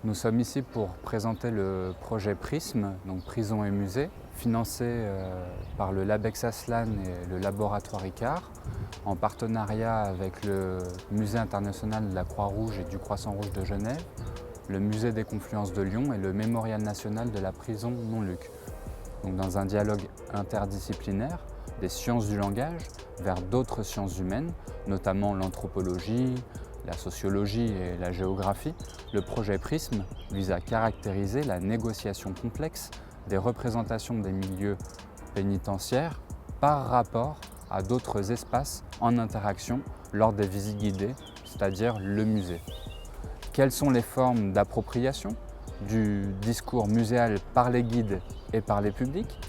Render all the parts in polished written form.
Nous sommes ici pour présenter le projet Prisme, donc Prison et Musée, financé par le Labex Aslan et le laboratoire Icare, en partenariat avec le Musée international de la Croix-Rouge et du Croissant-Rouge de Genève, le Musée des Confluences de Lyon et le Mémorial national de la prison Montluc. Donc dans un dialogue interdisciplinaire, des sciences du langage vers d'autres sciences humaines, notamment l'anthropologie, la sociologie et la géographie, le projet Prisme vise à caractériser la négociation complexe des représentations des milieux pénitentiaires par rapport à d'autres espaces en interaction lors des visites guidées, c'est-à-dire le musée. Quelles sont les formes d'appropriation du discours muséal par les guides et par les publics?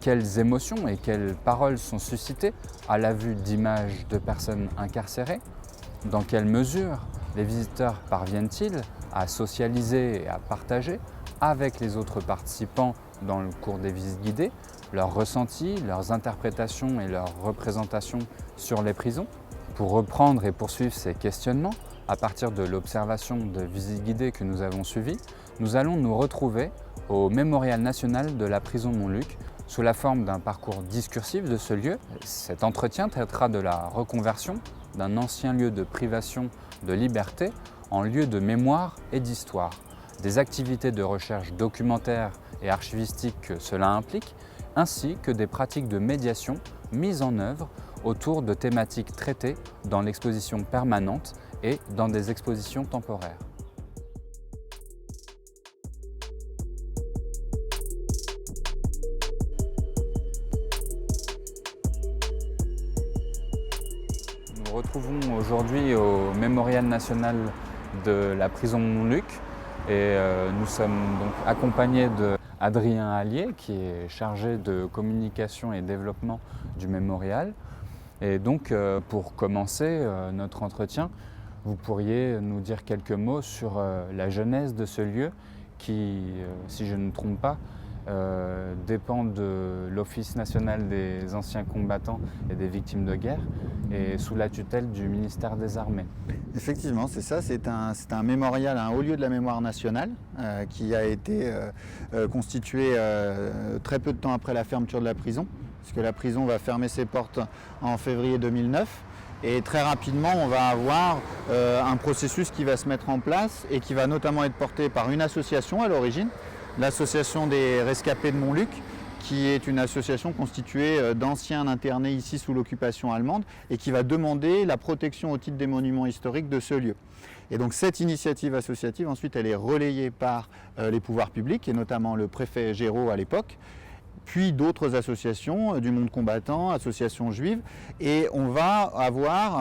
Quelles émotions et quelles paroles sont suscitées à la vue d'images de personnes incarcérées? Dans quelle mesure les visiteurs parviennent-ils à socialiser et à partager avec les autres participants dans le cours des visites guidées leurs ressentis, leurs interprétations et leurs représentations sur les prisons? Pour reprendre et poursuivre ces questionnements, à partir de l'observation de visites guidées que nous avons suivies, nous allons nous retrouver au Mémorial national de la prison Montluc sous la forme d'un parcours discursif de ce lieu. Cet entretien traitera de la reconversion d'un ancien lieu de privation de liberté en lieu de mémoire et d'histoire, des activités de recherche documentaire et archivistique que cela implique, ainsi que des pratiques de médiation mises en œuvre autour de thématiques traitées dans l'exposition permanente et dans des expositions temporaires. Nous nous retrouvons aujourd'hui au Mémorial national de la prison Montluc et nous sommes donc accompagnés d'Adrien Allier qui est chargé de communication et développement du mémorial. Et donc pour commencer notre entretien, vous pourriez nous dire quelques mots sur la genèse de ce lieu qui, si je ne me trompe pas, dépend de l'Office national des anciens combattants et des victimes de guerre et sous la tutelle du ministère des Armées. Effectivement, c'est ça, c'est un mémorial, un haut lieu de la mémoire nationale qui a été constitué très peu de temps après la fermeture de la prison, puisque la prison va fermer ses portes en février 2009. Et très rapidement, on va avoir un processus qui va se mettre en place et qui va notamment être porté par une association à l'origine, l'association des rescapés de Montluc, qui est une association constituée d'anciens internés ici sous l'occupation allemande et qui va demander la protection au titre des monuments historiques de ce lieu. Et donc cette initiative associative, ensuite, elle est relayée par les pouvoirs publics et notamment le préfet Géraud à l'époque, puis d'autres associations du monde combattant, associations juives, et on va avoir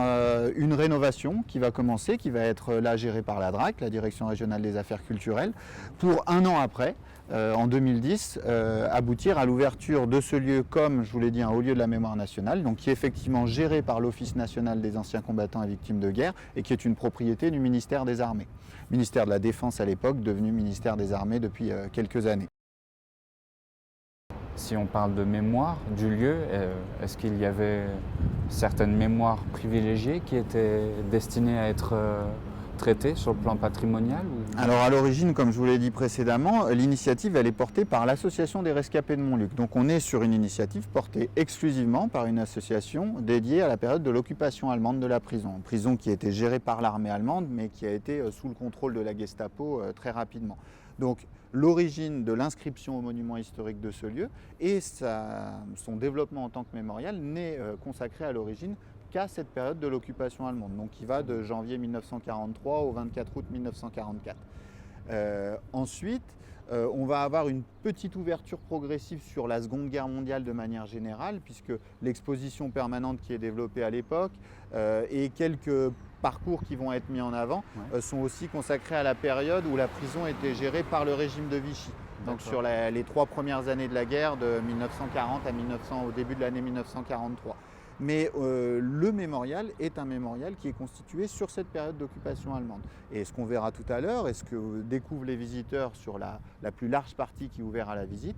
une rénovation qui va commencer, qui va être là gérée par la DRAC, la Direction régionale des affaires culturelles, pour un an après, en 2010, aboutir à l'ouverture de ce lieu comme, je vous l'ai dit, un haut lieu de la mémoire nationale, donc qui est effectivement géré par l'Office national des anciens combattants et victimes de guerre, et qui est une propriété du ministère des Armées. Ministère de la Défense à l'époque, devenu ministère des Armées depuis quelques années. Si on parle de mémoire du lieu, est-ce qu'il y avait certaines mémoires privilégiées qui étaient destinées à être traitées sur le plan patrimonial ou... Alors à l'origine, comme je vous l'ai dit précédemment, l'initiative elle est portée par l'association des rescapés de Montluc. Donc on est sur une initiative portée exclusivement par une association dédiée à la période de l'occupation allemande de la prison. Une prison qui était gérée par l'armée allemande mais qui a été sous le contrôle de la Gestapo très rapidement. Donc l'origine de l'inscription au monument historique de ce lieu et son développement en tant que mémorial n'est consacré à l'origine qu'à cette période de l'occupation allemande, donc qui va de janvier 1943 au 24 août 1944. Ensuite, on va avoir une petite ouverture progressive sur la Seconde Guerre mondiale de manière générale, puisque l'exposition permanente qui est développée à l'époque et quelques parcours qui vont être mis en avant sont aussi consacrés à la période où la prison était gérée par le régime de Vichy. Donc sur les 3 premières années de la guerre, de 1940 à au début de l'année 1943. Mais le mémorial est un mémorial qui est constitué sur cette période d'occupation allemande. Et ce qu'on verra tout à l'heure, et ce que découvrent les visiteurs sur la plus large partie qui est ouverte à la visite,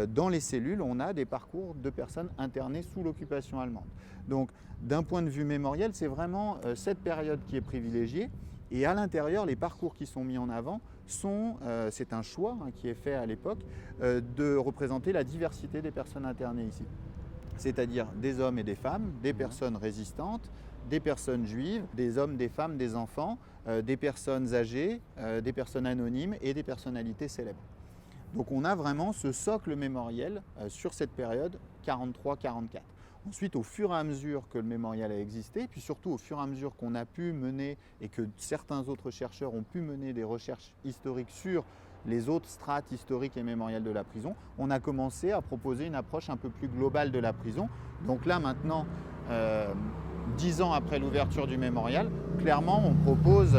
dans les cellules, on a des parcours de personnes internées sous l'occupation allemande. Donc d'un point de vue mémoriel, c'est vraiment cette période qui est privilégiée. Et à l'intérieur, les parcours qui sont mis en avant c'est un choix qui est fait à l'époque, de représenter la diversité des personnes internées ici. C'est-à-dire des hommes et des femmes, des personnes résistantes, des personnes juives, des hommes, des femmes, des enfants, des personnes âgées, des personnes anonymes et des personnalités célèbres. Donc on a vraiment ce socle mémoriel sur cette période 43-44. Ensuite, au fur et à mesure que le mémorial a existé, puis surtout au fur et à mesure qu'on a pu mener et que certains autres chercheurs ont pu mener des recherches historiques sur les autres strates historiques et mémorielles de la prison, on a commencé à proposer une approche un peu plus globale de la prison. Donc là maintenant, 10 ans après l'ouverture du mémorial, clairement on propose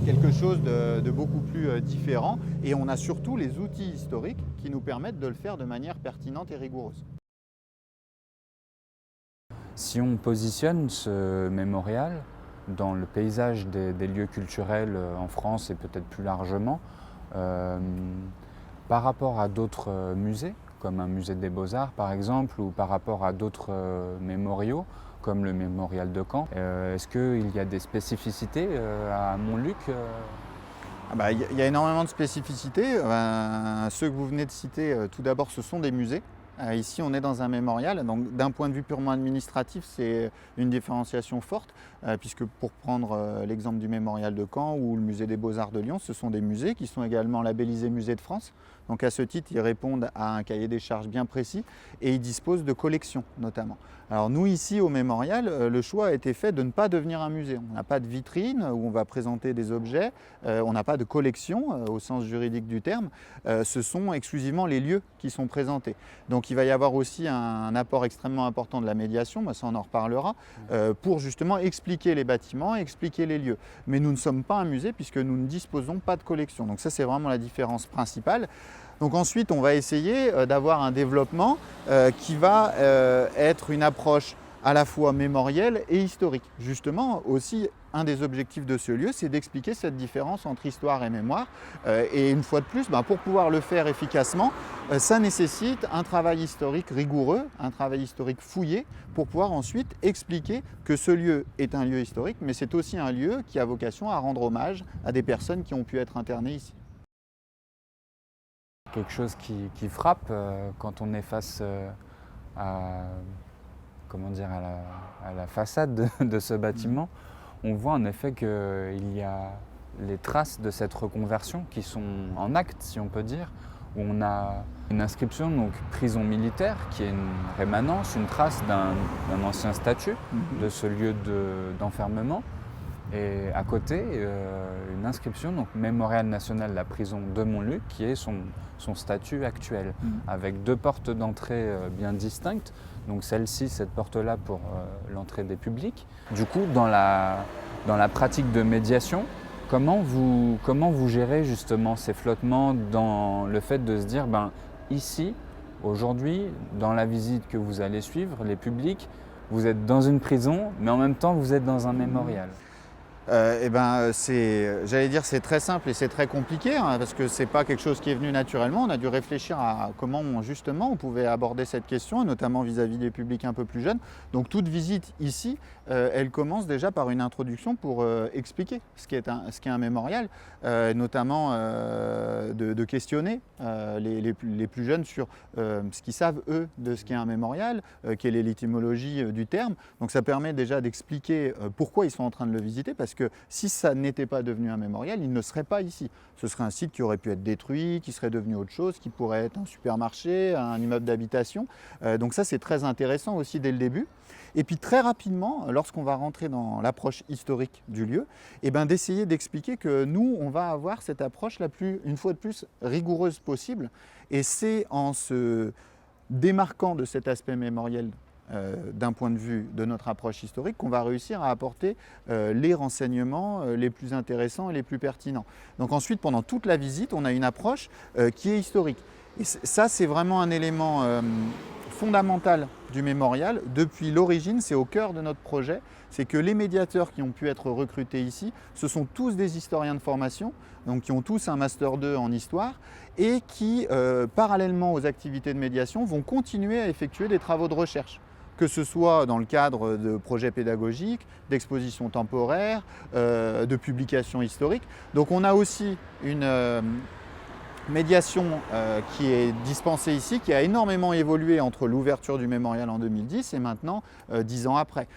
quelque chose de beaucoup plus différent et on a surtout les outils historiques qui nous permettent de le faire de manière pertinente et rigoureuse. Si on positionne ce mémorial dans le paysage des lieux culturels en France et peut-être plus largement, par rapport à d'autres musées, comme un musée des Beaux-Arts par exemple, ou par rapport à d'autres mémoriaux, comme le mémorial de Caen, est-ce qu'il y a des spécificités à Montluc Il y a énormément de spécificités. Ceux que vous venez de citer, tout d'abord, ce sont des musées. Ici, on est dans un mémorial, donc d'un point de vue purement administratif, c'est une différenciation forte, puisque pour prendre l'exemple du mémorial de Caen ou le musée des Beaux-Arts de Lyon, ce sont des musées qui sont également labellisés Musées de France. Donc à ce titre, ils répondent à un cahier des charges bien précis et ils disposent de collections notamment. Alors nous ici au mémorial, le choix a été fait de ne pas devenir un musée. On n'a pas de vitrine où on va présenter des objets, on n'a pas de collection au sens juridique du terme, ce sont exclusivement les lieux qui sont présentés. Donc il va y avoir aussi un apport extrêmement important de la médiation, ça on en reparlera, pour justement expliquer les bâtiments, expliquer les lieux. Mais nous ne sommes pas un musée puisque nous ne disposons pas de collection. Donc ça c'est vraiment la différence principale. Donc ensuite, on va essayer d'avoir un développement qui va être une approche à la fois mémorielle et historique. Justement, aussi, un des objectifs de ce lieu, c'est d'expliquer cette différence entre histoire et mémoire. Et une fois de plus, pour pouvoir le faire efficacement, ça nécessite un travail historique rigoureux, un travail historique fouillé, pour pouvoir ensuite expliquer que ce lieu est un lieu historique, mais c'est aussi un lieu qui a vocation à rendre hommage à des personnes qui ont pu être internées ici. Quelque chose qui frappe quand on est face à la façade de ce bâtiment, on voit en effet qu'il y a les traces de cette reconversion qui sont en acte, si on peut dire, où on a une inscription, donc prison militaire, qui est une rémanence, une trace d'un ancien statut de ce lieu d'enfermement. Et à côté, une inscription, donc Mémorial national de la prison de Montluc, qui est son statut actuel, avec deux portes d'entrée bien distinctes. Donc celle-ci, cette porte-là pour l'entrée des publics. Du coup, dans la pratique de médiation, comment vous gérez justement ces flottements dans le fait de se dire, ici, aujourd'hui, dans la visite que vous allez suivre, les publics, vous êtes dans une prison, mais en même temps, vous êtes dans un mémorial. J'allais dire c'est très simple et c'est très compliqué parce que c'est pas quelque chose qui est venu naturellement. On a dû réfléchir à comment justement on pouvait aborder cette question, notamment vis-à-vis des publics un peu plus jeunes. Donc toute visite ici, elle commence déjà par une introduction pour expliquer ce qu'est un mémorial, notamment de questionner les plus jeunes sur ce qu'ils savent eux de ce qu'est un mémorial, quelle est l'étymologie du terme. Donc ça permet déjà d'expliquer pourquoi ils sont en train de le visiter, parce que si ça n'était pas devenu un mémorial, il ne serait pas ici. Ce serait un site qui aurait pu être détruit, qui serait devenu autre chose, qui pourrait être un supermarché, un immeuble d'habitation. Donc ça, c'est très intéressant aussi dès le début. Et puis très rapidement, lorsqu'on va rentrer dans l'approche historique du lieu, d'essayer d'expliquer que nous, on va avoir cette approche la plus, une fois de plus, rigoureuse possible. Et c'est en se démarquant de cet aspect mémoriel d'un point de vue de notre approche historique qu'on va réussir à apporter les renseignements les plus intéressants et les plus pertinents. Donc ensuite, pendant toute la visite, on a une approche qui est historique. Et ça, c'est vraiment un élément fondamental du mémorial. Depuis l'origine, c'est au cœur de notre projet, c'est que les médiateurs qui ont pu être recrutés ici, ce sont tous des historiens de formation, donc qui ont tous un Master 2 en histoire et qui, parallèlement aux activités de médiation, vont continuer à effectuer des travaux de recherche, que ce soit dans le cadre de projets pédagogiques, d'expositions temporaires, de publications historiques. Donc on a aussi une médiation qui est dispensée ici, qui a énormément évolué entre l'ouverture du mémorial en 2010 et maintenant 10 ans après.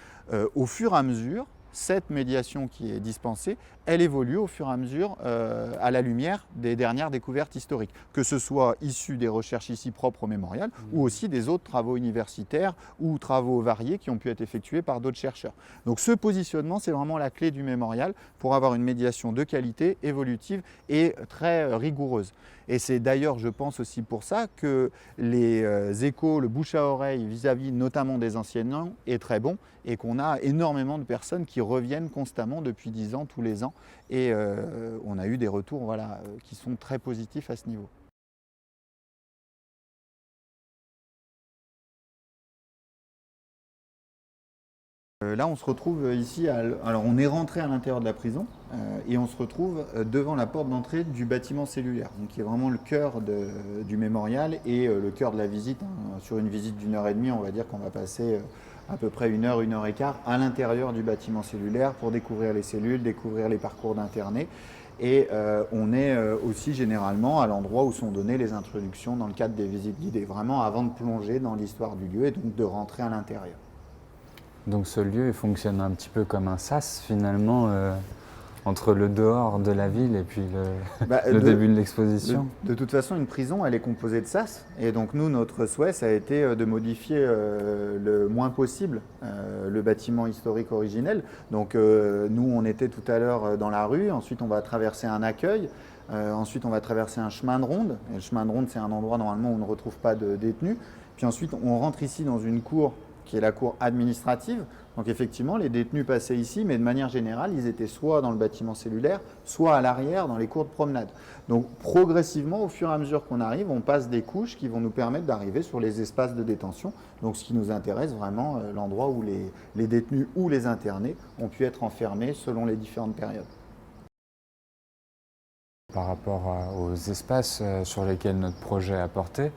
Au fur et à mesure, cette médiation qui est dispensée, elle évolue au fur et à mesure à la lumière des dernières découvertes historiques, que ce soit issu des recherches ici propres au mémorial ou aussi des autres travaux universitaires ou travaux variés qui ont pu être effectués par d'autres chercheurs. Donc ce positionnement, c'est vraiment la clé du mémorial pour avoir une médiation de qualité, évolutive et très rigoureuse. Et c'est d'ailleurs, je pense aussi pour ça que les échos, le bouche à oreille vis-à-vis notamment des enseignants est très bon et qu'on a énormément de personnes qui reviennent constamment depuis 10 ans, tous les ans. Et on a eu des retours qui sont très positifs à ce niveau. Là, on se retrouve ici, alors on est rentré à l'intérieur de la prison et on se retrouve devant la porte d'entrée du bâtiment cellulaire, donc qui est vraiment le cœur du mémorial et le cœur de la visite. Sur une visite d'1h30, on va dire qu'on va passer à peu près 1 heure, 1h15 à l'intérieur du bâtiment cellulaire pour découvrir les cellules, découvrir les parcours d'internés. Et on est aussi généralement à l'endroit où sont données les introductions dans le cadre des visites guidées, vraiment avant de plonger dans l'histoire du lieu et donc de rentrer à l'intérieur. Donc ce lieu il fonctionne un petit peu comme un sas finalement entre le dehors de la ville et puis le début de l'exposition. De toute façon, une prison, elle est composée de sas. Et donc nous, notre souhait, ça a été de modifier le moins possible le bâtiment historique originel. Donc nous, on était tout à l'heure dans la rue. Ensuite, on va traverser un accueil. Ensuite, on va traverser un chemin de ronde. Et le chemin de ronde, c'est un endroit normalement où on ne retrouve pas de détenus. Puis ensuite, on rentre ici dans une cour qui est la cour administrative. Donc effectivement, les détenus passaient ici, mais de manière générale, ils étaient soit dans le bâtiment cellulaire, soit à l'arrière, dans les cours de promenade. Donc progressivement, au fur et à mesure qu'on arrive, on passe des couches qui vont nous permettre d'arriver sur les espaces de détention. Donc ce qui nous intéresse vraiment, l'endroit où les détenus ou les internés ont pu être enfermés selon les différentes périodes. Par rapport aux espaces sur lesquels notre projet a porté,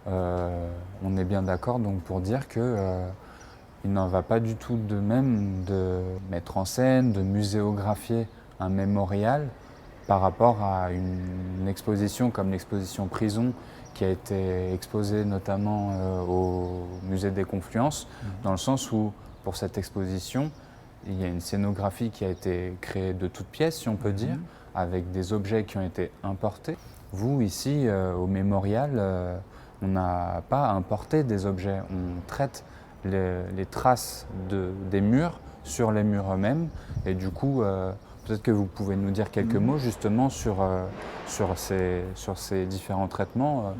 on est bien d'accord donc pour dire que il n'en va pas du tout de même de mettre en scène, de muséographier un mémorial par rapport à une exposition comme l'exposition Prison qui a été exposée notamment au musée des Confluences, dans le sens où pour cette exposition, il y a une scénographie qui a été créée de toutes pièces, si on peut dire, avec des objets qui ont été importés. Vous, ici, au mémorial, on n'a pas importé des objets, on traite les traces des murs sur les murs eux-mêmes. Et du coup, peut-être que vous pouvez nous dire quelques mots justement sur ces différents traitements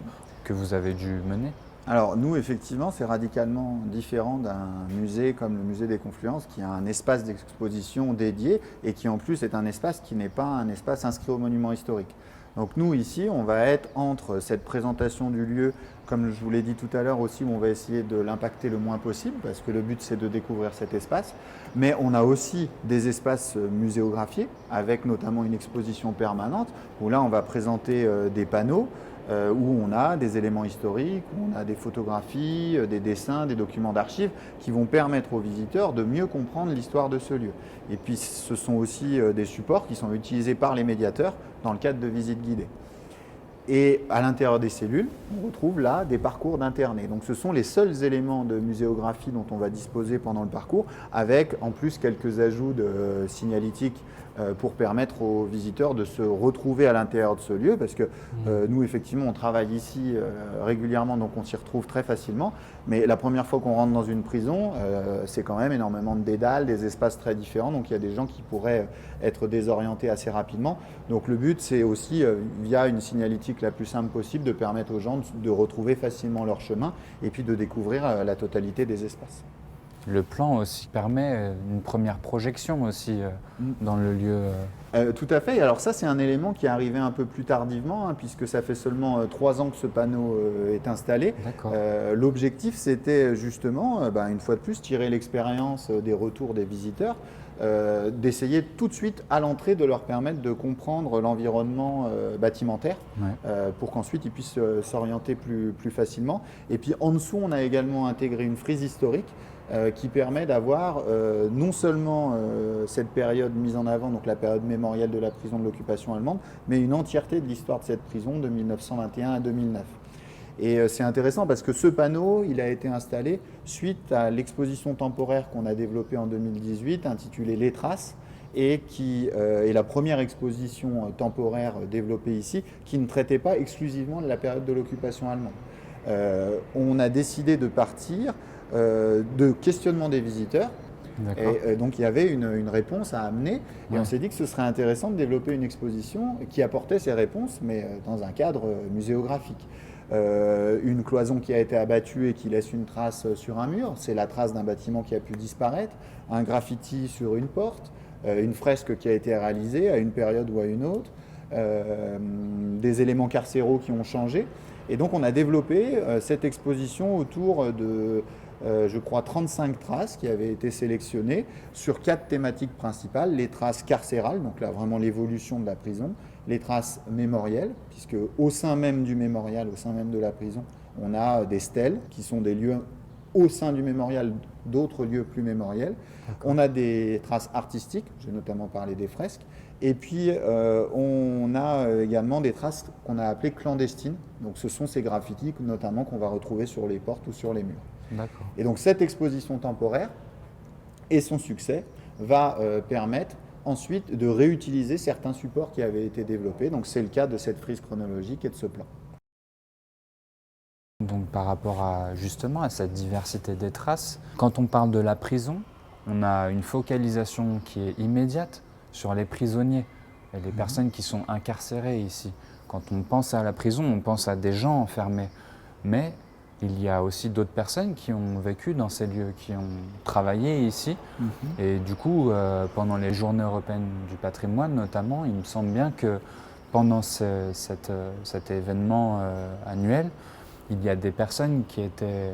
que vous avez dû mener. Alors nous, effectivement, c'est radicalement différent d'un musée comme le musée des Confluences qui a un espace d'exposition dédié et qui en plus est un espace qui n'est pas un espace inscrit au monument historique. Donc nous, ici, on va être entre cette présentation du lieu, comme je vous l'ai dit tout à l'heure aussi, où on va essayer de l'impacter le moins possible, parce que le but, c'est de découvrir cet espace. Mais on a aussi des espaces muséographiés, avec notamment une exposition permanente, où là, on va présenter des panneaux, où on a des éléments historiques, où on a des photographies, des dessins, des documents d'archives qui vont permettre aux visiteurs de mieux comprendre l'histoire de ce lieu. Et puis ce sont aussi des supports qui sont utilisés par les médiateurs dans le cadre de visites guidées. Et à l'intérieur des cellules, on retrouve là des parcours d'internés. Donc ce sont les seuls éléments de muséographie dont on va disposer pendant le parcours, avec en plus quelques ajouts de signalétique pour permettre aux visiteurs de se retrouver à l'intérieur de ce lieu, parce que nous, effectivement, on travaille ici régulièrement, donc on s'y retrouve très facilement. Mais la première fois qu'on rentre dans une prison, c'est quand même énormément de dédales, des espaces très différents, donc il y a des gens qui pourraient être désorientés assez rapidement. Donc le but, c'est aussi, via une signalétique la plus simple possible, de permettre aux gens de retrouver facilement leur chemin et puis de découvrir la totalité des espaces. Le plan aussi permet une première projection aussi dans le lieu. Tout à fait. Alors ça, c'est un élément qui est arrivé un peu plus tardivement, hein, puisque ça fait seulement 3 ans que ce panneau est installé. D'accord. L'objectif, c'était justement, une fois de plus, tirer l'expérience des retours des visiteurs, d'essayer tout de suite à l'entrée de leur permettre de comprendre l'environnement bâtimentaire, Ouais. pour qu'ensuite ils puissent s'orienter plus facilement. Et puis en dessous, on a également intégré une frise historique qui permet d'avoir non seulement cette période mise en avant, donc la période mémorielle de la prison de l'occupation allemande, mais une entièreté de l'histoire de cette prison de 1921 à 2009. Et c'est intéressant parce que ce panneau, il a été installé suite à l'exposition temporaire qu'on a développée en 2018, intitulée Les Traces, et qui est la première exposition temporaire développée ici, qui ne traitait pas exclusivement de la période de l'occupation allemande. On a décidé de partir de questionnement des visiteurs. Et donc il y avait une réponse à amener. Et on s'est dit que ce serait intéressant de développer une exposition qui apportait ces réponses, mais dans un cadre muséographique. Une cloison qui a été abattue et qui laisse une trace sur un mur, c'est la trace d'un bâtiment qui a pu disparaître, un graffiti sur une porte, une fresque qui a été réalisée à une période ou à une autre, des éléments carcéraux qui ont changé. Et donc on a développé cette exposition autour de, je crois, 35 traces qui avaient été sélectionnées sur 4 thématiques principales. Les traces carcérales, donc là vraiment l'évolution de la prison, les traces mémorielles, puisque au sein même du mémorial, au sein même de la prison, on a des stèles qui sont des lieux au sein du mémorial, d'autres lieux plus mémoriels. On a des traces artistiques, j'ai notamment parlé des fresques, et puis on a également des traces qu'on a appelées clandestines. Donc ce sont ces graffitis notamment qu'on va retrouver sur les portes ou sur les murs. D'accord. Et donc cette exposition temporaire et son succès va permettre ensuite de réutiliser certains supports qui avaient été développés. Donc c'est le cas de cette frise chronologique et de ce plan. Donc par rapport à justement à cette diversité des traces, quand on parle de la prison, on a une focalisation qui est immédiate sur les prisonniers et les personnes qui sont incarcérées ici. Quand on pense à la prison, on pense à des gens enfermés. Mais il y a aussi d'autres personnes qui ont vécu dans ces lieux, qui ont travaillé ici. Et du coup, pendant les Journées européennes du patrimoine notamment, il me semble bien que pendant cet événement annuel, il y a des personnes qui étaient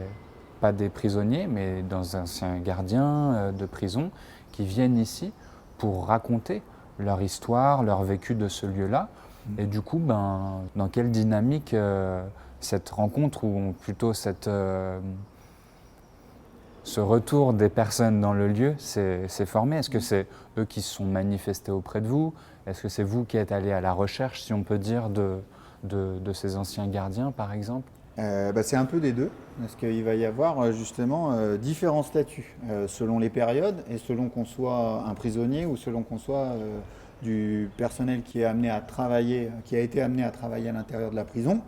pas des prisonniers, mais dans anciens gardiens de prison, qui viennent ici pour raconter leur histoire, leur vécu de ce lieu-là. Et du coup, dans quelle dynamique cette rencontre ou plutôt ce retour des personnes dans le lieu s'est formé? Est-ce que c'est eux qui se sont manifestés auprès de vous? Est-ce que c'est vous qui êtes allé à la recherche, si on peut dire, de ces anciens gardiens, par exemple? C'est un peu des deux, parce qu'il va y avoir justement différents statuts selon les périodes et selon qu'on soit un prisonnier ou selon qu'on soit du personnel qui est amené à travailler, qui a été amené à travailler à l'intérieur de la prison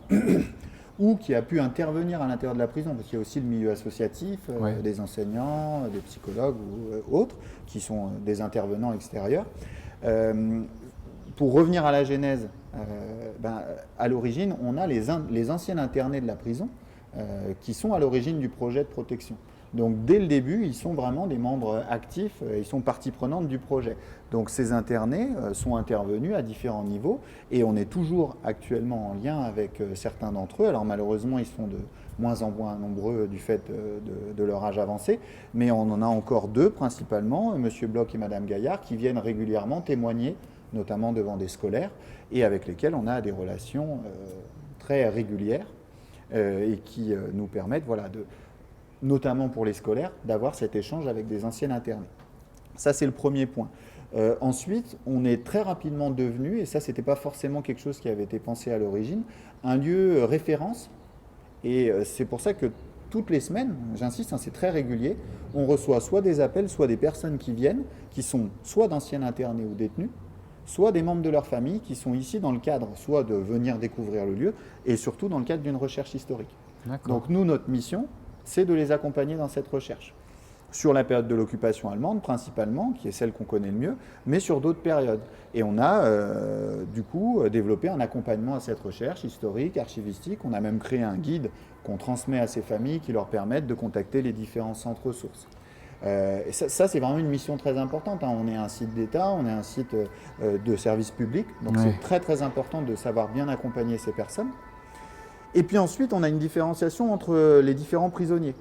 ou qui a pu intervenir à l'intérieur de la prison, parce qu'il y a aussi le milieu associatif, des enseignants, des psychologues ou autres, qui sont des intervenants extérieurs. Pour revenir à la genèse, à l'origine, on a les anciens internés de la prison qui sont à l'origine du projet de protection. Donc dès le début, ils sont vraiment des membres actifs, ils sont partie prenante du projet. Donc ces internés sont intervenus à différents niveaux et on est toujours actuellement en lien avec certains d'entre eux. Alors malheureusement, ils sont de moins en moins nombreux du fait de leur âge avancé, mais on en a encore 2 principalement, M. Bloch et Mme Gaillard, qui viennent régulièrement témoigner, notamment devant des scolaires, et avec lesquels on a des relations très régulières et qui nous permettent, notamment pour les scolaires, d'avoir cet échange avec des anciens internés. Ça, c'est le premier point. Ensuite, on est très rapidement devenu, et ça, ce n'était pas forcément quelque chose qui avait été pensé à l'origine, un lieu référence. Et c'est pour ça que toutes les semaines, j'insiste, c'est très régulier, on reçoit soit des appels, soit des personnes qui viennent, qui sont soit d'anciens internés ou détenus, soit des membres de leur famille qui sont ici dans le cadre, soit de venir découvrir le lieu, et surtout dans le cadre d'une recherche historique. Donc nous, notre mission, c'est de les accompagner dans cette recherche. Sur la période de l'occupation allemande, principalement, qui est celle qu'on connaît le mieux, mais sur d'autres périodes. Et on a, du coup, développé un accompagnement à cette recherche historique, archivistique. On a même créé un guide qu'on transmet à ces familles qui leur permettent de contacter les différents centres ressources. Et ça c'est vraiment une mission très importante, hein. On est un site d'État, on est un site de service public, donc Oui. c'est très très important de savoir bien accompagner ces personnes. Et puis ensuite, on a une différenciation entre les différents prisonniers.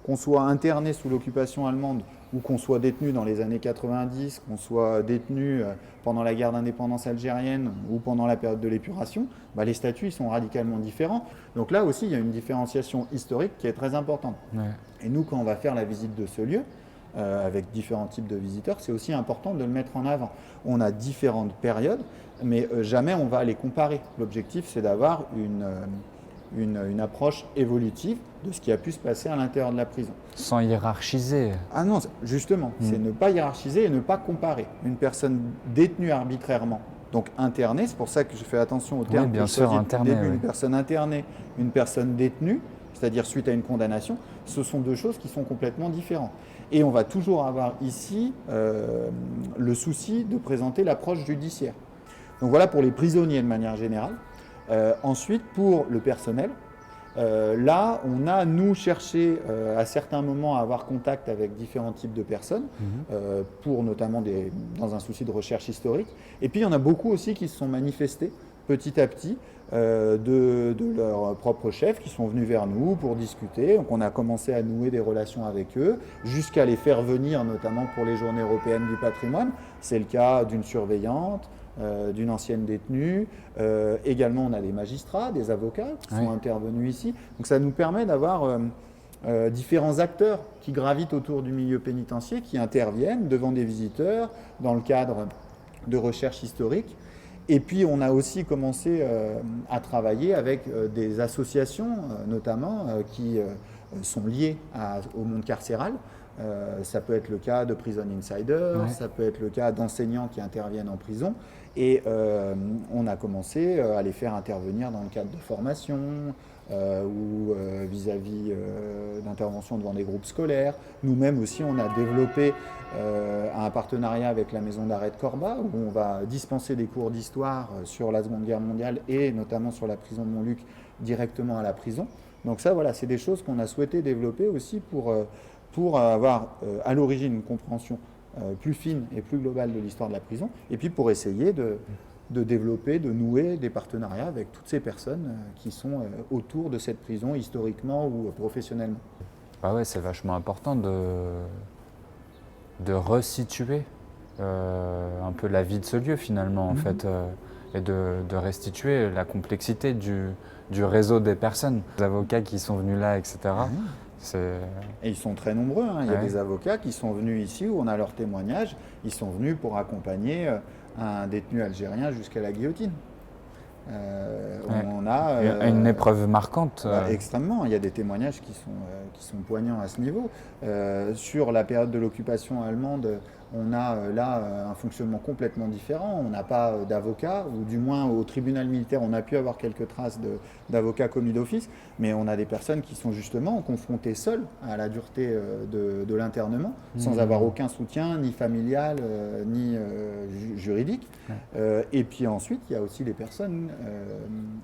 Qu'on soit interné sous l'occupation allemande ou qu'on soit détenu dans les années 90, qu'on soit détenu pendant la guerre d'indépendance algérienne ou pendant la période de l'épuration, les statuts ils sont radicalement différents. Donc là aussi, il y a une différenciation historique qui est très importante. Ouais. Et nous, quand on va faire la visite de ce lieu, avec différents types de visiteurs, c'est aussi important de le mettre en avant. On a différentes périodes, mais jamais on va les comparer. L'objectif, c'est d'avoir une approche évolutive de ce qui a pu se passer à l'intérieur de la prison. Sans hiérarchiser. Ah non, justement, c'est ne pas hiérarchiser et ne pas comparer. Une personne détenue arbitrairement, donc internée, c'est pour ça que je fais attention au terme bien sûr, interné, début, oui. une personne internée, une personne détenue, c'est-à-dire suite à une condamnation, ce sont deux choses qui sont complètement différentes. Et on va toujours avoir ici le souci de présenter l'approche judiciaire. Donc voilà pour les prisonniers de manière générale. Ensuite, pour le personnel, là, on a, nous, cherché à certains moments à avoir contact avec différents types de personnes, pour notamment dans un souci de recherche historique. Et puis, il y en a beaucoup aussi qui se sont manifestés petit à petit de leurs propres chefs qui sont venus vers nous pour discuter. Donc, on a commencé à nouer des relations avec eux, jusqu'à les faire venir, notamment pour les Journées européennes du patrimoine. C'est le cas d'une surveillante, d'une ancienne détenue. Également, on a des magistrats, des avocats qui sont intervenus ici. Donc ça nous permet d'avoir différents acteurs qui gravitent autour du milieu pénitentiaire, qui interviennent devant des visiteurs dans le cadre de recherche historique. Et puis, on a aussi commencé à travailler avec des associations, notamment, qui sont liées au monde carcéral. Ça peut être le cas de Prison Insider, ça peut être le cas d'enseignants qui interviennent en prison. Et on a commencé à les faire intervenir dans le cadre de formation ou vis-à-vis d'interventions devant des groupes scolaires. Nous-mêmes aussi, on a développé un partenariat avec la maison d'arrêt de Corba, où on va dispenser des cours d'histoire sur la Seconde Guerre mondiale et notamment sur la prison de Montluc directement à la prison. Donc ça, voilà, c'est des choses qu'on a souhaité développer aussi pour avoir à l'origine une compréhension plus fine et plus globale de l'histoire de la prison, et puis pour essayer de développer, de nouer des partenariats avec toutes ces personnes qui sont autour de cette prison, historiquement ou professionnellement. Ah ouais, c'est vachement important de resituer un peu la vie de ce lieu finalement, en fait, et de restituer la complexité du réseau des personnes, des avocats qui sont venus là, etc. Et ils sont très nombreux, hein. Il y a des avocats qui sont venus ici où on a leur témoignage. Ils sont venus pour accompagner un détenu algérien jusqu'à la guillotine. On a une épreuve marquante. Extrêmement. Il y a des témoignages qui sont poignants à ce niveau. Sur la période de l'occupation allemande, on a là un fonctionnement complètement différent. On n'a pas d'avocat, ou du moins au tribunal militaire, on a pu avoir quelques traces d'avocats commis d'office, mais on a des personnes qui sont justement confrontées seules à la dureté de l'internement, sans avoir aucun soutien, ni familial, ni juridique. Et puis ensuite, il y a aussi les personnes,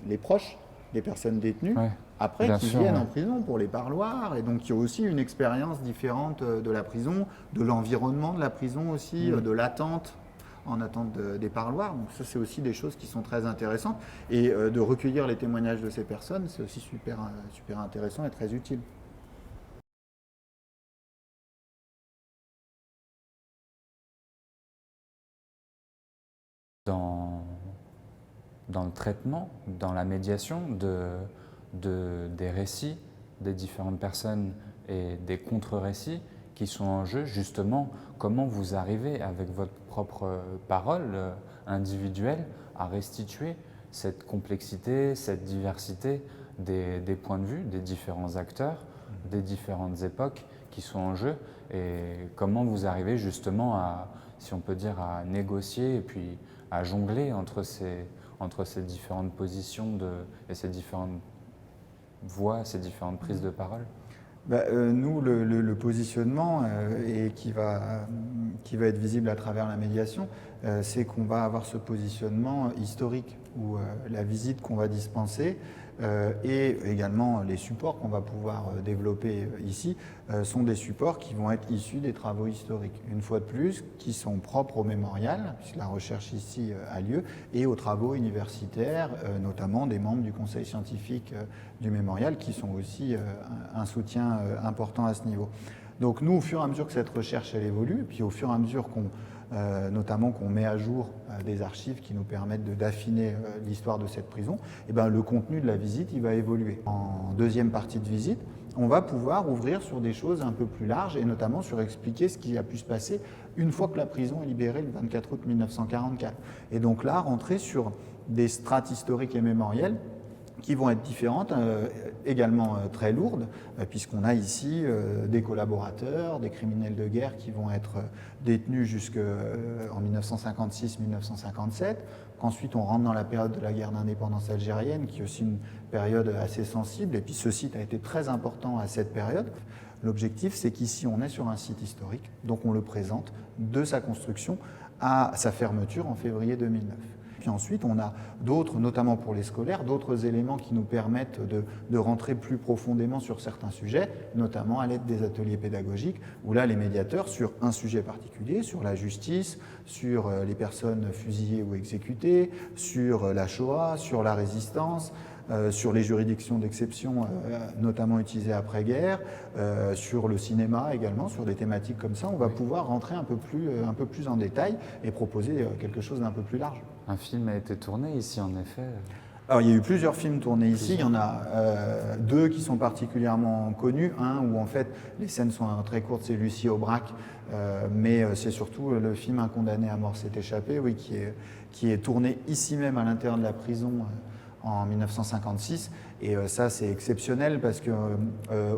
les proches des personnes détenues, après qui viennent en prison pour les parloirs, et donc qui ont aussi une expérience différente de la prison, de l'environnement de la prison aussi, de l'attente, en attente des parloirs. Donc ça, c'est aussi des choses qui sont très intéressantes. Et de recueillir les témoignages de ces personnes, c'est aussi super intéressant et très utile. Dans le traitement, dans la médiation des récits des différentes personnes et des contre-récits qui sont en jeu, justement, comment vous arrivez avec votre propre parole individuelle à restituer cette complexité, cette diversité des points de vue, des différents acteurs, des différentes époques qui sont en jeu, et comment vous arrivez justement à, si on peut dire, à négocier et puis à jongler entre ces différentes positions et ces différentes voix, ces différentes prises de parole. Nous, le positionnement qui va être visible à travers la médiation, c'est qu'on va avoir ce positionnement historique où la visite qu'on va dispenser et également les supports qu'on va pouvoir développer ici sont des supports qui vont être issus des travaux historiques, une fois de plus, qui sont propres au mémorial, puisque la recherche ici a lieu, et aux travaux universitaires, notamment des membres du conseil scientifique du mémorial, qui sont aussi un soutien important à ce niveau. Donc nous, au fur et à mesure que cette recherche elle évolue, puis au fur et à mesure notamment qu'on met à jour des archives qui nous permettent d'affiner l'histoire de cette prison, et ben, le contenu de la visite il va évoluer. En deuxième partie de visite, on va pouvoir ouvrir sur des choses un peu plus larges et notamment sur expliquer ce qui a pu se passer une fois que la prison est libérée le 24 août 1944. Et donc là, rentrer sur des strates historiques et mémorielles qui vont être différentes, également très lourdes, puisqu'on a ici des collaborateurs, des criminels de guerre qui vont être détenus jusqu'en 1956-1957, qu'ensuite on rentre dans la période de la guerre d'indépendance algérienne, qui est aussi une période assez sensible, et puis ce site a été très important à cette période. L'objectif, c'est qu'ici on est sur un site historique, donc on le présente de sa construction à sa fermeture en février 2009. Puis ensuite, on a d'autres, notamment pour les scolaires, d'autres éléments qui nous permettent de rentrer plus profondément sur certains sujets, notamment à l'aide des ateliers pédagogiques, où là, les médiateurs, sur un sujet particulier, sur la justice, sur les personnes fusillées ou exécutées, sur la Shoah, sur la résistance, sur les juridictions d'exception, notamment utilisées après-guerre, sur le cinéma également, sur des thématiques comme ça, on va pouvoir rentrer un peu plus en détail et proposer quelque chose d'un peu plus large. Un film a été tourné ici, en effet. Alors, il y a eu plusieurs films tournés ici. Il y en a deux qui sont particulièrement connus. Un où en fait les scènes sont très courtes, c'est Lucie Aubrac, mais c'est surtout le film Un condamné à mort s'est échappé, oui, qui est tourné ici même à l'intérieur de la prison en 1956. Et ça, c'est exceptionnel parce que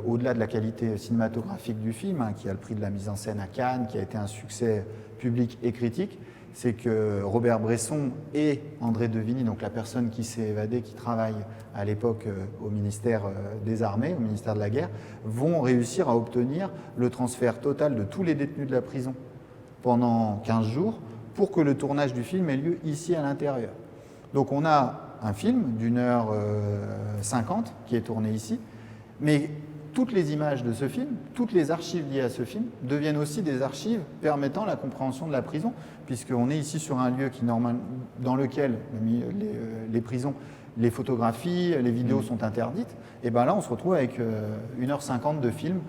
au-delà de la qualité cinématographique du film, qui a le prix de la mise en scène à Cannes, qui a été un succès public et critique, c'est que Robert Bresson et André Devigny, donc la personne qui s'est évadée, qui travaille à l'époque au ministère des Armées, au ministère de la Guerre, vont réussir à obtenir le transfert total de tous les détenus de la prison pendant 15 jours pour que le tournage du film ait lieu ici à l'intérieur. Donc on a un film d'1h50 qui est tourné ici, mais toutes les images de ce film, toutes les archives liées à ce film deviennent aussi des archives permettant la compréhension de la prison, puisqu'on est ici sur un lieu dans lequel les prisons, les photographies, les vidéos sont interdites. Et bien là, on se retrouve avec 1h50 de film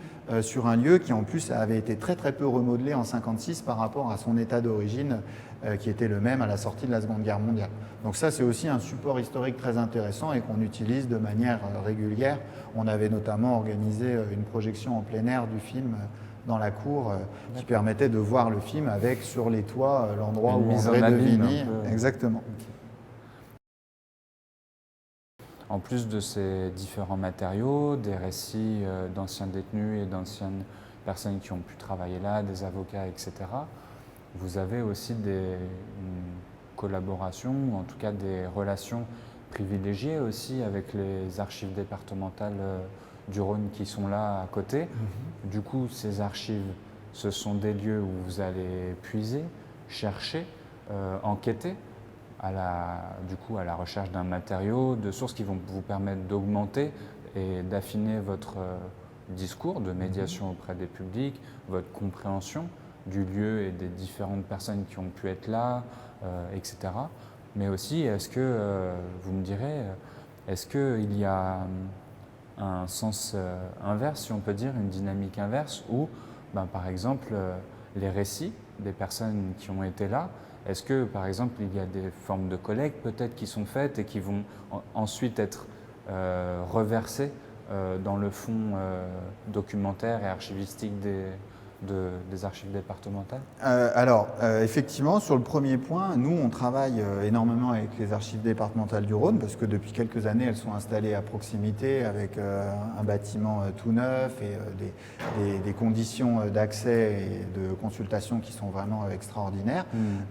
sur un lieu qui en plus avait été très très peu remodelé en 1956 par rapport à son état d'origine qui était le même à la sortie de la Seconde Guerre mondiale. Donc ça, c'est aussi un support historique très intéressant et qu'on utilise de manière régulière. On avait notamment organisé une projection en plein air du film dans la cour qui permettait de voir le film avec sur les toits l'endroit où André Devigny. Exactement. En plus de ces différents matériaux, des récits d'anciens détenus et d'anciennes personnes qui ont pu travailler là, des avocats, etc., vous avez aussi une collaboration, ou en tout cas des relations privilégiées aussi avec les archives départementales du Rhône qui sont là à côté. Du coup, ces archives, ce sont des lieux où vous allez puiser, chercher, enquêter à la recherche d'un matériau, de sources qui vont vous permettre d'augmenter et d'affiner votre discours de médiation auprès des publics, votre compréhension du lieu et des différentes personnes qui ont pu être là, etc. Mais aussi, est-ce que, vous me direz, est-ce qu'il y a un sens inverse, si on peut dire, une dynamique inverse, où, par exemple, les récits des personnes qui ont été là, est-ce que, par exemple, il y a des formes de collecte peut-être qui sont faites et qui vont ensuite être reversées dans le fonds documentaire et archivistique des archives départementales? Effectivement, sur le premier point, nous, on travaille énormément avec les archives départementales du Rhône parce que depuis quelques années, elles sont installées à proximité avec un bâtiment tout neuf et des conditions d'accès et de consultation qui sont vraiment extraordinaires.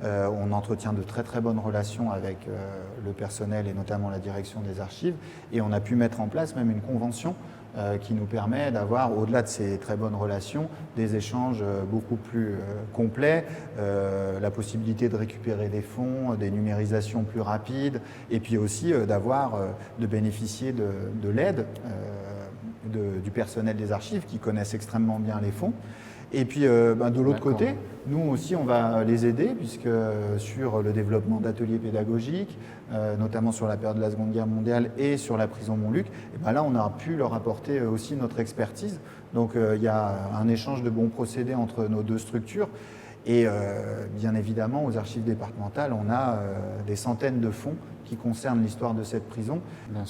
On entretient de très très bonnes relations avec le personnel et notamment la direction des archives et on a pu mettre en place même une convention qui nous permet d'avoir, au-delà de ces très bonnes relations, des échanges beaucoup plus complets, la possibilité de récupérer des fonds, des numérisations plus rapides, et puis aussi de bénéficier de l'aide du personnel des archives qui connaissent extrêmement bien les fonds. Et puis de l'autre côté, nous aussi on va les aider puisque sur le développement d'ateliers pédagogiques, notamment sur la période de la Seconde Guerre mondiale et sur la prison Montluc, et là on a pu leur apporter aussi notre expertise. Donc il y a un échange de bons procédés entre nos deux structures. Et bien évidemment, aux archives départementales, on a des centaines de fonds qui concernent l'histoire de cette prison.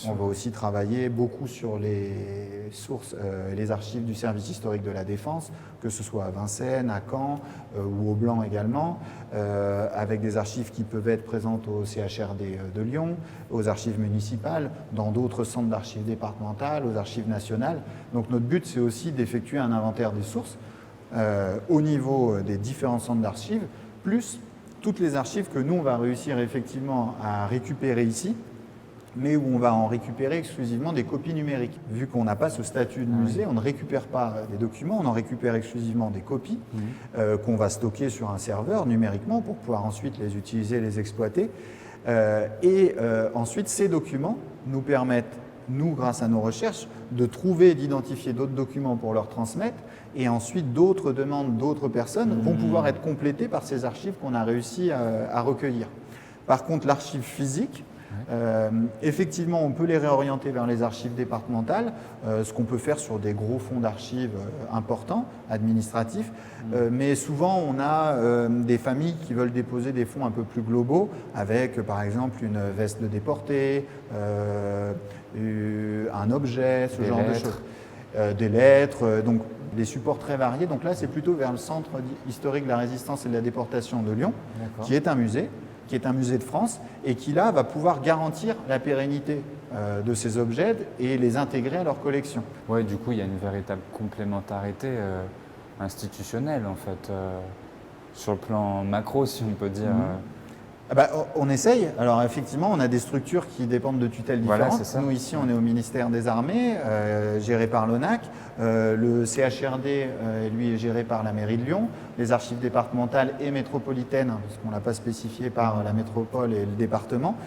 On va aussi travailler beaucoup sur les sources et les archives du service historique de la Défense, que ce soit à Vincennes, à Caen ou au Blanc également, avec des archives qui peuvent être présentes au CHRD de Lyon, aux archives municipales, dans d'autres centres d'archives départementales, aux archives nationales. Donc notre but, c'est aussi d'effectuer un inventaire des sources au niveau des différents centres d'archives, plus toutes les archives que nous, on va réussir effectivement à récupérer ici, mais où on va en récupérer exclusivement des copies numériques. Vu qu'on n'a pas ce statut de musée, on ne récupère pas des documents, on en récupère exclusivement des copies qu'on va stocker sur un serveur numériquement pour pouvoir ensuite les utiliser, les exploiter. Ensuite, ces documents nous permettent, nous, grâce à nos recherches, de trouver et d'identifier d'autres documents pour leur transmettre. Et ensuite, d'autres demandes d'autres personnes vont pouvoir être complétées par ces archives qu'on a réussi à recueillir. Par contre, l'archive physique, effectivement, on peut les réorienter vers les archives départementales, ce qu'on peut faire sur des gros fonds d'archives importants, administratifs, mais souvent on a des familles qui veulent déposer des fonds un peu plus globaux, avec par exemple une veste de déporté, un objet, ce genre de choses. Des lettres, donc des supports très variés. Donc là, c'est plutôt vers le Centre historique de la résistance et de la déportation de Lyon, qui est un musée de France, et qui là va pouvoir garantir la pérennité de ces objets et les intégrer à leur collection. Oui, du coup, il y a une véritable complémentarité institutionnelle, en fait, sur le plan macro, si on peut dire. On essaye. Alors effectivement, on a des structures qui dépendent de tutelles différentes. Nous ici, on est au ministère des Armées, géré par l'ONAC. Le CHRD, lui, est géré par la mairie de Lyon. Les archives départementales et métropolitaines, parce qu'on ne l'a pas spécifié par la métropole et le département.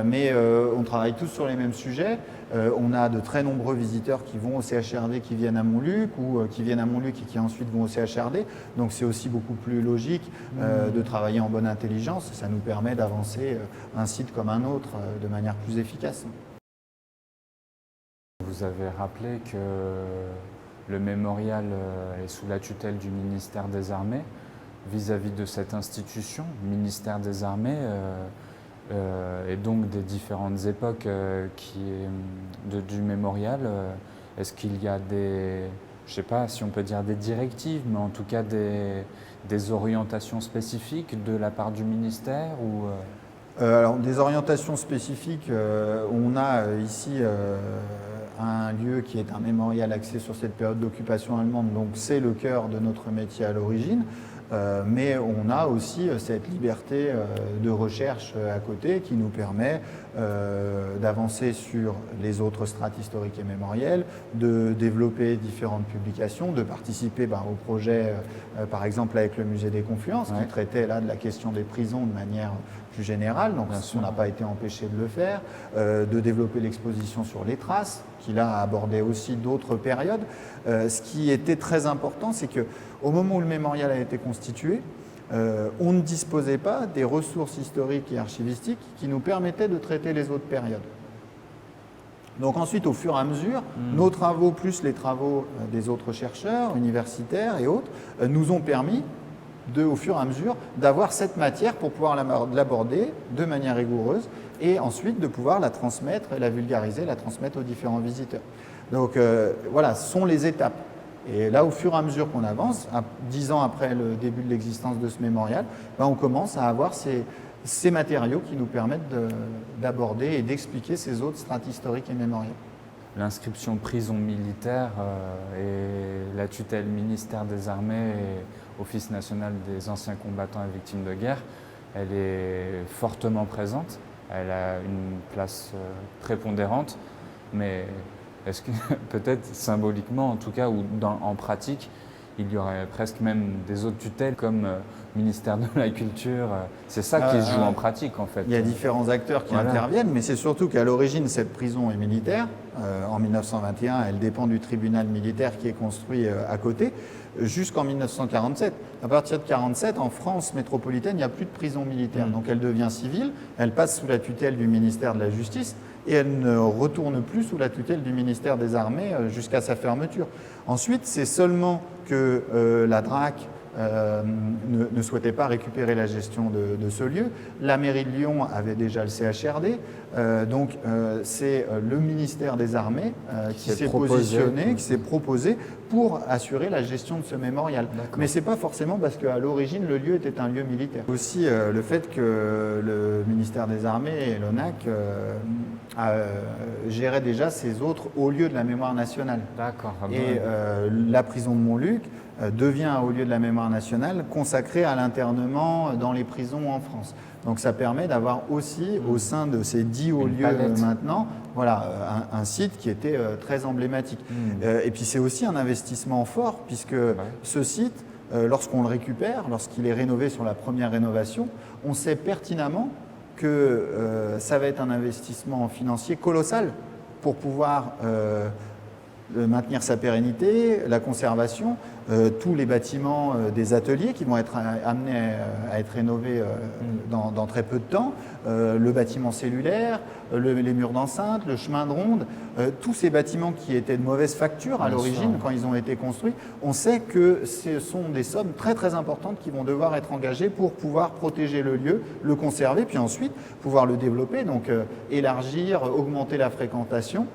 Mais on travaille tous sur les mêmes sujets. On a de très nombreux visiteurs qui vont au CHRD, qui viennent à Montluc, ou qui viennent à Montluc et qui ensuite vont au CHRD. Donc c'est aussi beaucoup plus logique de travailler en bonne intelligence. Ça nous permet d'avancer un site comme un autre de manière plus efficace. Vous avez rappelé que le mémorial est sous la tutelle du ministère des Armées. Vis-à-vis de cette institution, ministère des Armées, et donc des différentes époques du mémorial, est-ce qu'il y a des, je ne sais pas si on peut dire des directives, mais en tout cas des orientations spécifiques de la part du ministère ou Alors, des orientations spécifiques, on a ici un lieu qui est un mémorial axé sur cette période d'occupation allemande, donc c'est le cœur de notre métier à l'origine. Mais on a aussi cette liberté de recherche à côté qui nous permet d'avancer sur les autres strates historiques et mémorielles, de développer différentes publications, de participer au projet, par exemple avec le Musée des Confluences, qui traitait là de la question des prisons de manière plus générale, donc on n'a pas été empêché de le faire, de développer l'exposition sur les traces, qui là abordait aussi d'autres périodes. Ce qui était très important, c'est qu'au moment où le mémorial a été constitué, on ne disposait pas des ressources historiques et archivistiques qui nous permettaient de traiter les autres périodes. Donc ensuite, au fur et à mesure, nos travaux plus les travaux des autres chercheurs, universitaires et autres, nous ont permis au fur et à mesure, d'avoir cette matière pour pouvoir l'aborder de manière rigoureuse et ensuite de pouvoir la transmettre, la vulgariser, la transmettre aux différents visiteurs. Donc voilà, ce sont les étapes. Et là, au fur et à mesure qu'on avance, 10 ans après le début de l'existence de ce mémorial, on commence à avoir ces matériaux qui nous permettent d'aborder et d'expliquer ces autres strates historiques et mémorielles. L'inscription prison militaire et la tutelle ministère des Armées et Office national des anciens combattants et victimes de guerre, elle est fortement présente, elle a une place prépondérante, mais Est-ce que peut-être symboliquement en tout cas ou en pratique, il y aurait presque même des autres tutelles comme ministère de la Culture. C'est ça qui se joue en pratique en fait. Il y a différents acteurs qui Voilà. interviennent, mais c'est surtout qu'à l'origine, cette prison est militaire. En 1921, elle dépend du tribunal militaire qui est construit à côté, jusqu'en 1947. À partir de 1947, en France métropolitaine, il n'y a plus de prison militaire. Donc elle devient civile, elle passe sous la tutelle du ministère de la Justice et elle ne retourne plus sous la tutelle du ministère des Armées jusqu'à sa fermeture. Ensuite, c'est seulement que la DRAC ne souhaitait pas récupérer la gestion de ce lieu. La mairie de Lyon avait déjà le CHRD, donc c'est le ministère des Armées qui s'est positionné, qui s'est proposé pour assurer la gestion de ce mémorial. Mais ce n'est pas forcément parce qu'à l'origine le lieu était un lieu militaire. Aussi le fait que le ministère des Armées et l'ONAC géraient déjà ces autres hauts lieux de la mémoire nationale. D'accord. Et la prison de Montluc devient un haut lieu de la mémoire nationale consacré à l'internement dans les prisons en France. Donc ça permet d'avoir aussi au sein de ces 10 hauts lieux maintenant, voilà, un site qui était très emblématique. Et puis c'est aussi un investissement fort puisque ce site, lorsqu'on le récupère, lorsqu'il est rénové sur la première rénovation, on sait pertinemment que ça va être un investissement financier colossal pour pouvoir maintenir sa pérennité, la conservation, tous les bâtiments des ateliers qui vont être amenés à être rénovés dans très peu de temps, le bâtiment cellulaire, les murs d'enceinte, le chemin de ronde, tous ces bâtiments qui étaient de mauvaise facture à l'origine quand ils ont été construits, on sait que ce sont des sommes très très importantes qui vont devoir être engagées pour pouvoir protéger le lieu, le conserver, puis ensuite pouvoir le développer, donc élargir, augmenter la fréquentation.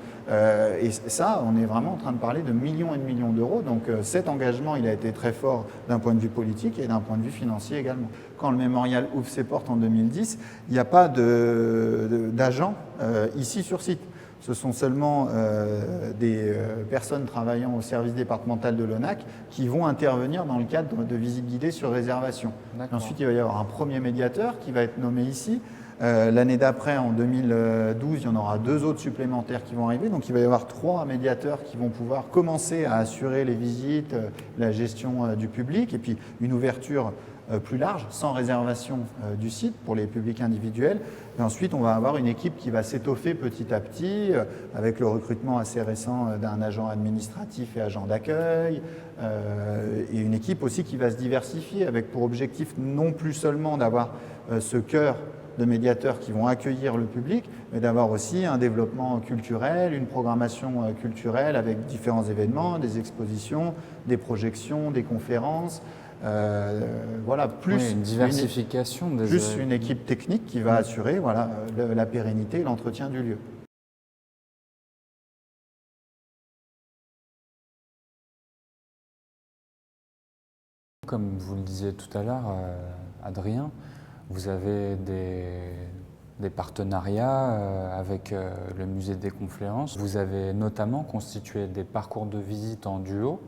Et ça, on est vraiment en train de parler de millions et de millions d'euros. Donc cet engagement, il a été très fort d'un point de vue politique et d'un point de vue financier également. Quand le mémorial ouvre ses portes en 2010, il n'y a pas d'agents ici sur site. Ce sont seulement des personnes travaillant au service départemental de l'ONAC qui vont intervenir dans le cadre de visites guidées sur réservation. Ensuite, il va y avoir un premier médiateur qui va être nommé ici. L'année d'après, en 2012, il y en aura 2 autres supplémentaires qui vont arriver. Donc il va y avoir 3 médiateurs qui vont pouvoir commencer à assurer les visites, la gestion du public et puis une ouverture plus large, sans réservation du site pour les publics individuels. Et ensuite, on va avoir une équipe qui va s'étoffer petit à petit avec le recrutement assez récent d'un agent administratif et agent d'accueil et une équipe aussi qui va se diversifier avec pour objectif non plus seulement d'avoir ce cœur de médiateurs qui vont accueillir le public, mais d'avoir aussi un développement culturel, une programmation culturelle avec différents événements, des expositions, des projections, des conférences. Voilà, plus une diversification plus une équipe technique qui va assurer voilà, la pérennité et l'entretien du lieu. Comme vous le disiez tout à l'heure, Adrien, vous avez des partenariats avec le musée des Confluences. Vous avez notamment constitué des parcours de visite en duo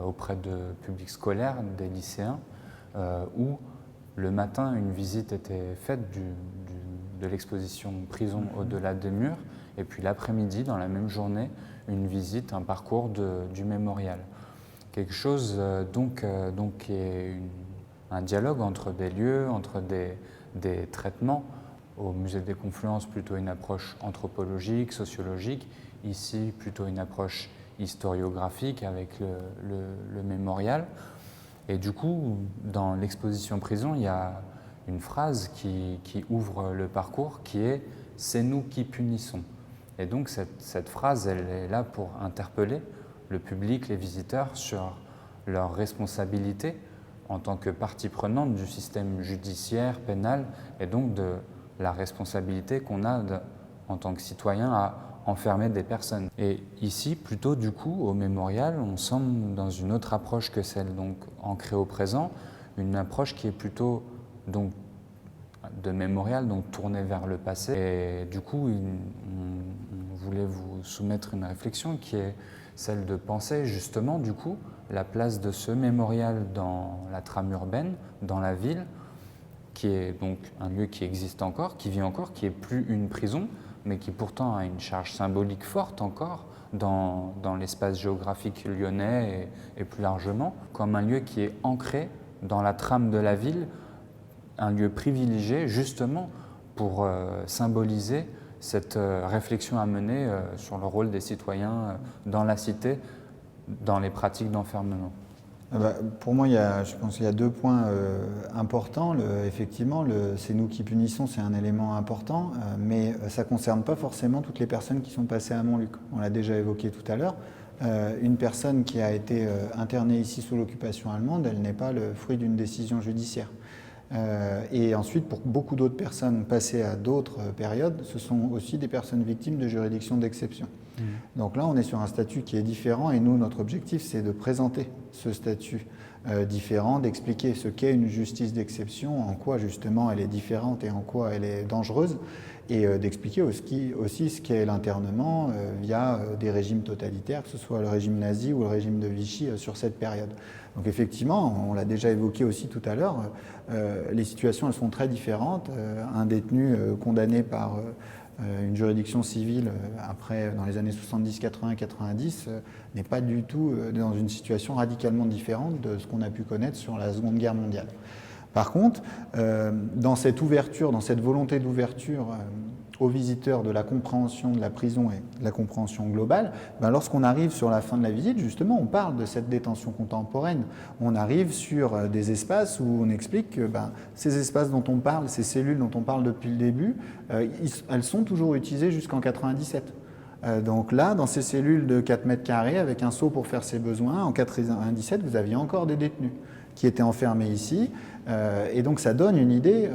auprès de publics scolaires, des lycéens, où le matin, une visite était faite de l'exposition Prison au-delà des murs, et puis l'après-midi, dans la même journée, une visite, un parcours du mémorial. Quelque chose donc qui est un dialogue entre des lieux, entre des traitements. Au musée des Confluences, plutôt une approche anthropologique, sociologique. Ici, plutôt une approche historiographique avec le mémorial. Et du coup, dans l'exposition Prison, il y a une phrase qui ouvre le parcours qui est « C'est nous qui punissons ». Et donc cette phrase, elle est là pour interpeller le public, les visiteurs sur leur responsabilité en tant que partie prenante du système judiciaire, pénal, et donc de la responsabilité qu'on a en tant que citoyen à enfermer des personnes. Et ici, plutôt du coup, au mémorial, on semble dans une autre approche que celle donc ancrée au présent, une approche qui est plutôt donc de mémorial, donc tournée vers le passé. Et du coup, on voulait vous soumettre une réflexion qui est celle de penser justement du coup la place de ce mémorial dans la trame urbaine, dans la ville, qui est donc un lieu qui existe encore, qui vit encore, qui n'est plus une prison, mais qui pourtant a une charge symbolique forte encore dans l'espace géographique lyonnais et plus largement, comme un lieu qui est ancré dans la trame de la ville, un lieu privilégié justement pour symboliser cette réflexion à mener sur le rôle des citoyens dans la cité, dans les pratiques d'enfermement. Pour moi, je pense qu'il y a 2 points importants. Effectivement, c'est nous qui punissons, c'est un élément important, mais ça ne concerne pas forcément toutes les personnes qui sont passées à Montluc. On l'a déjà évoqué tout à l'heure. Une personne qui a été internée ici sous l'occupation allemande, elle n'est pas le fruit d'une décision judiciaire. Et ensuite, pour beaucoup d'autres personnes passées à d'autres périodes, ce sont aussi des personnes victimes de juridictions d'exception. Donc là, on est sur un statut qui est différent et nous, notre objectif, c'est de présenter ce statut différent, d'expliquer ce qu'est une justice d'exception, en quoi justement elle est différente et en quoi elle est dangereuse, et d'expliquer aussi ce qu'est l'internement via des régimes totalitaires, que ce soit le régime nazi ou le régime de Vichy sur cette période. Donc effectivement, on l'a déjà évoqué aussi tout à l'heure, les situations elles sont très différentes. Un détenu condamné par une juridiction civile après, dans les années 70, 80, 90, n'est pas du tout dans une situation radicalement différente de ce qu'on a pu connaître sur la Seconde Guerre mondiale. Par contre, dans cette ouverture, dans cette volonté d'ouverture aux visiteurs de la compréhension de la prison et de la compréhension globale, lorsqu'on arrive sur la fin de la visite, justement, on parle de cette détention contemporaine. On arrive sur des espaces où on explique que ces espaces dont on parle, ces cellules dont on parle depuis le début, elles sont toujours utilisées jusqu'en 97. Donc là, dans ces cellules de 4 mètres carrés, avec un seau pour faire ses besoins, en 97, vous aviez encore des détenus qui étaient enfermés ici. Et donc ça donne une idée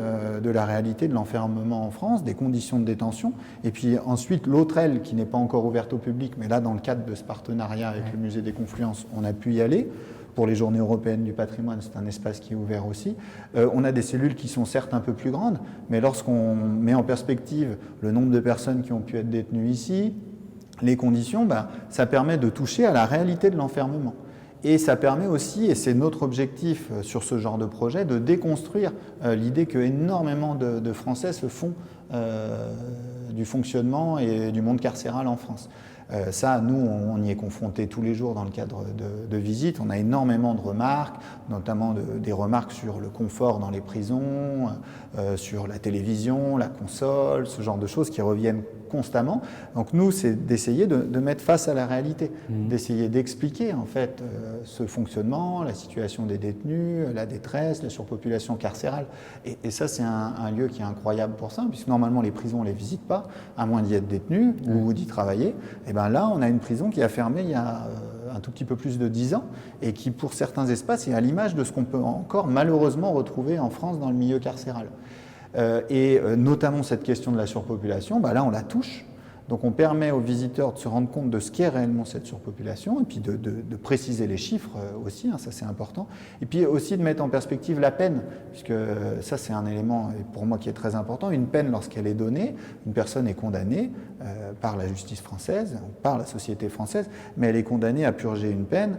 de la réalité de l'enfermement en France, des conditions de détention. Et puis ensuite, l'autre aile qui n'est pas encore ouverte au public, mais là, dans le cadre de ce partenariat avec le Musée des Confluences, on a pu y aller. Pour les Journées européennes du patrimoine, c'est un espace qui est ouvert aussi. On a des cellules qui sont certes un peu plus grandes, mais lorsqu'on met en perspective le nombre de personnes qui ont pu être détenues ici, les conditions, ça permet de toucher à la réalité de l'enfermement. Et ça permet aussi, et c'est notre objectif sur ce genre de projet, de déconstruire l'idée que énormément de Français se font du fonctionnement et du monde carcéral en France. Ça, nous, on y est confrontés tous les jours dans le cadre de visites. On a énormément de remarques, notamment des remarques sur le confort dans les prisons, sur la télévision, la console, ce genre de choses qui reviennent constamment. Donc nous, c'est d'essayer de mettre face à la réalité, d'essayer d'expliquer en fait ce fonctionnement, la situation des détenus, la détresse, la surpopulation carcérale. Et ça, c'est un lieu qui est incroyable pour ça, puisque normalement les prisons on ne les visite pas, à moins d'y être détenu ou d'y travailler. Et là, on a une prison qui a fermé il y a un tout petit peu plus de 10 ans et qui, pour certains espaces, est à l'image de ce qu'on peut encore malheureusement retrouver en France dans le milieu carcéral. Et notamment cette question de la surpopulation, là on la touche. Donc on permet aux visiteurs de se rendre compte de ce qu'est réellement cette surpopulation et puis de préciser les chiffres aussi, ça c'est important. Et puis aussi de mettre en perspective la peine, puisque ça c'est un élément pour moi qui est très important. Une peine lorsqu'elle est donnée, une personne est condamnée par la justice française, par la société française, mais elle est condamnée à purger une peine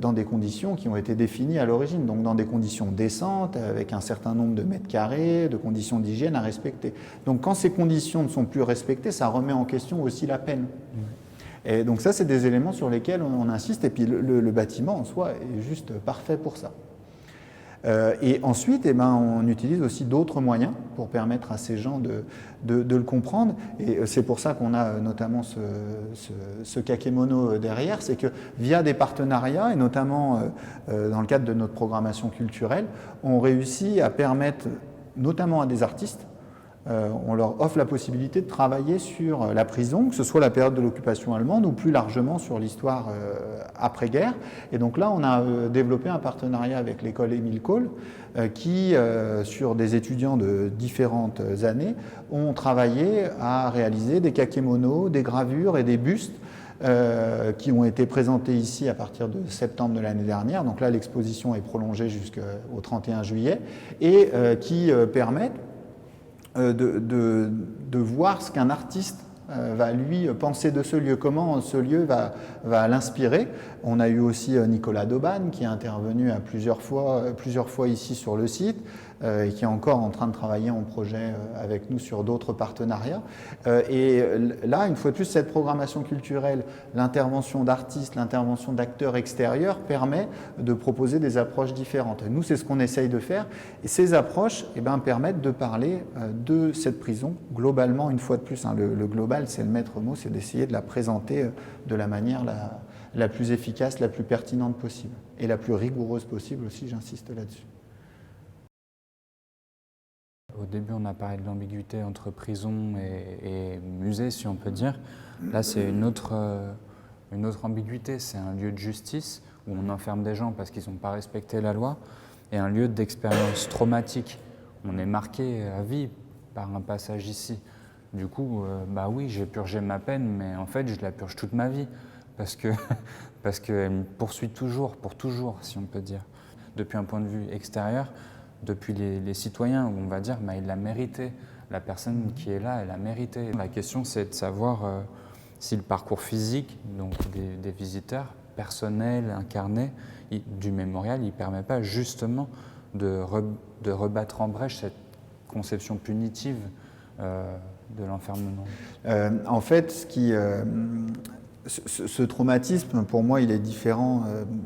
dans des conditions qui ont été définies à l'origine, donc dans des conditions décentes, avec un certain nombre de mètres carrés, de conditions d'hygiène à respecter. Donc quand ces conditions ne sont plus respectées, ça remet en question aussi la peine. Et donc ça, c'est des éléments sur lesquels on insiste, et puis le bâtiment en soi est juste parfait pour ça. Et ensuite, on utilise aussi d'autres moyens pour permettre à ces gens de le comprendre. Et c'est pour ça qu'on a notamment ce kakémono derrière, c'est que via des partenariats, et notamment dans le cadre de notre programmation culturelle, on réussit à permettre, notamment à des artistes, on leur offre la possibilité de travailler sur la prison, que ce soit la période de l'occupation allemande ou plus largement sur l'histoire après-guerre. Et donc là, on a développé un partenariat avec l'école Émile Cole qui, sur des étudiants de différentes années, ont travaillé à réaliser des kakémonos, des gravures et des bustes qui ont été présentés ici à partir de septembre de l'année dernière. Donc là, l'exposition est prolongée jusqu'au 31 juillet et qui permettent de voir ce qu'un artiste va lui penser de ce lieu, comment ce lieu va l'inspirer. On a eu aussi Nicolas Dauban qui est intervenu à plusieurs fois ici sur le site et qui est encore en train de travailler en projet avec nous sur d'autres partenariats. Et là, une fois de plus, cette programmation culturelle, l'intervention d'artistes, l'intervention d'acteurs extérieurs permet de proposer des approches différentes. Nous, c'est ce qu'on essaye de faire. Et ces approches permettent de parler de cette prison globalement, une fois de plus. Le global, c'est le maître mot, c'est d'essayer de la présenter de la manière la plus efficace, la plus pertinente possible. Et la plus rigoureuse possible aussi, j'insiste là-dessus. Au début, on a parlé de l'ambiguïté entre prison et musée, si on peut dire. Là, c'est une autre ambiguïté. C'est un lieu de justice où on enferme des gens parce qu'ils n'ont pas respecté la loi et un lieu d'expérience traumatique. On est marqué à vie par un passage ici. Du coup, oui, j'ai purgé ma peine, mais en fait, je la purge toute ma vie parce qu'elle me poursuit toujours, pour toujours, si on peut dire. Depuis un point de vue extérieur, depuis les citoyens, où on va dire il l'a mérité, la personne qui est là, elle a mérité. La question, c'est de savoir si le parcours physique donc des visiteurs, personnel, incarné, du mémorial, il ne permet pas justement de rebattre en brèche cette conception punitive de l'enfermement. En fait, ce traumatisme, pour moi, il est différent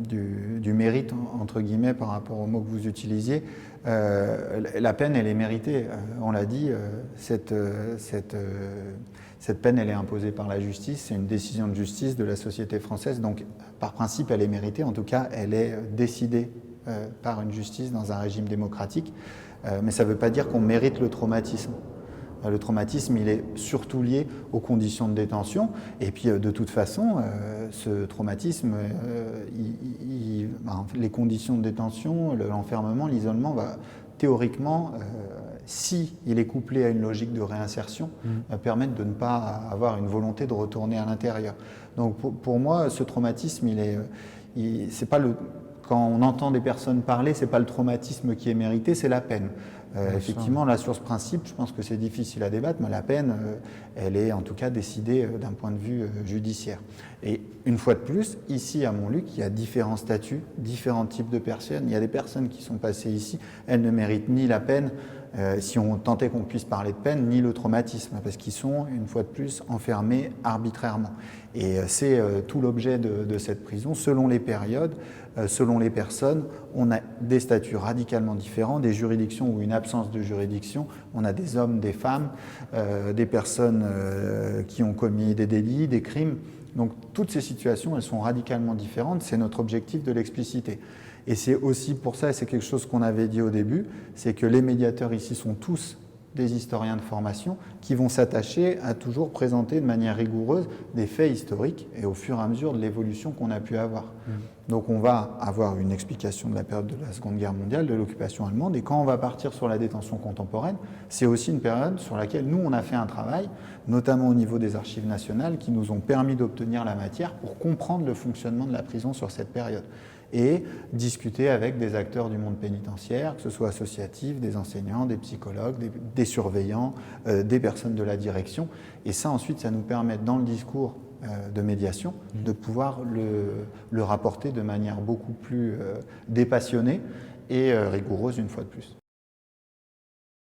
du mérite, entre guillemets, par rapport au mot que vous utilisiez. La peine, elle est méritée. On l'a dit, cette peine, elle est imposée par la justice. C'est une décision de justice de la société française. Donc, par principe, elle est méritée. En tout cas, elle est décidée par une justice dans un régime démocratique. Mais ça ne veut pas dire qu'on mérite le traumatisme. Le traumatisme, il est surtout lié aux conditions de détention. Et puis, de toute façon, ce traumatisme, les conditions de détention, l'enfermement, l'isolement, va théoriquement, si il est couplé à une logique de réinsertion, permettre de ne pas avoir une volonté de retourner à l'intérieur. Donc, pour moi, ce traumatisme, c'est pas quand on entend des personnes parler, ce n'est pas le traumatisme qui est mérité, c'est la peine. Effectivement, là, sur ce principe, je pense que c'est difficile à débattre, mais la peine, elle est en tout cas décidée d'un point de vue judiciaire. Et une fois de plus, ici à Montluc, il y a différents statuts, différents types de personnes. Il y a des personnes qui sont passées ici, elles ne méritent ni la peine, si on tentait qu'on puisse parler de peine, ni le traumatisme, parce qu'ils sont, une fois de plus, enfermés arbitrairement. Et c'est tout l'objet de cette prison, selon les périodes, selon les personnes, on a des statuts radicalement différents, des juridictions ou une absence de juridiction. On a des hommes, des femmes, des personnes qui ont commis des délits, des crimes. Donc toutes ces situations, elles sont radicalement différentes. C'est notre objectif de l'expliciter. Et c'est aussi pour ça, et c'est quelque chose qu'on avait dit au début, c'est que les médiateurs ici sont tous des historiens de formation qui vont s'attacher à toujours présenter de manière rigoureuse des faits historiques et au fur et à mesure de l'évolution qu'on a pu avoir. Donc on va avoir une explication de la période de la Seconde Guerre mondiale, de l'occupation allemande, et quand on va partir sur la détention contemporaine, c'est aussi une période sur laquelle nous on a fait un travail, notamment au niveau des archives nationales, qui nous ont permis d'obtenir la matière pour comprendre le fonctionnement de la prison sur cette période et discuter avec des acteurs du monde pénitentiaire, que ce soit associatifs, des enseignants, des psychologues, des surveillants, des personnes de la direction. Et ça, ensuite, ça nous permet, dans le discours de médiation, de pouvoir le rapporter de manière beaucoup plus dépassionnée et rigoureuse, une fois de plus.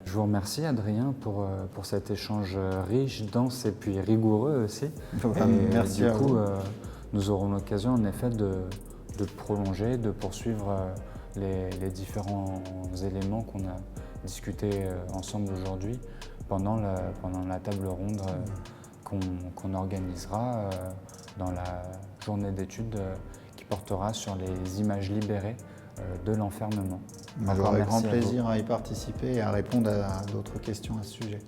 Je vous remercie, Adrien, pour cet échange riche, dense et puis rigoureux aussi. Merci à vous. Nous aurons l'occasion, en effet, de prolonger, de poursuivre les différents éléments qu'on a discutés ensemble aujourd'hui pendant la table ronde qu'on organisera dans la journée d'études qui portera sur les images libérées de l'enfermement. J'aurai grand plaisir à y participer et à répondre à d'autres questions à ce sujet.